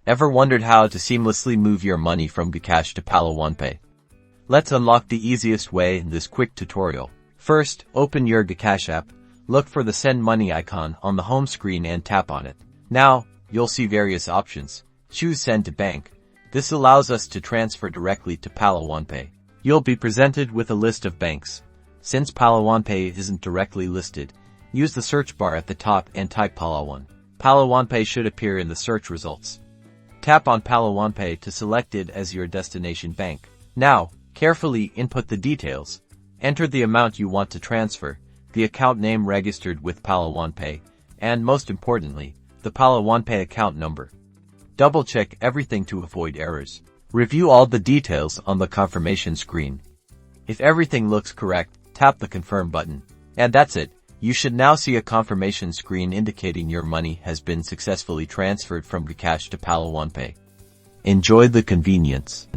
Ever wondered how to seamlessly move your money from Gcash to Palawan Pay? Let's unlock the easiest way in this quick tutorial. First, open your Gcash app, look for the Send Money icon on the home screen and tap on it. Now, you'll see various options. Choose Send to Bank. This allows us to transfer directly to Palawan Pay. You'll be presented with a list of banks. Since Palawan Pay isn't directly listed, use the search bar at the top and type Palawan. Palawan Pay should appear in the search results. Tap on Palawan Pay to select it as your destination bank. Now, carefully input the details. Enter the amount you want to transfer, the account name registered with Palawan Pay, and most importantly, the Palawan Pay account number. Double-check everything to avoid errors. Review all the details on the confirmation screen. If everything looks correct, tap the Confirm button. And that's it. You should now see a confirmation screen indicating your money has been successfully transferred from Gcash to Palawan Pay. Enjoy the convenience.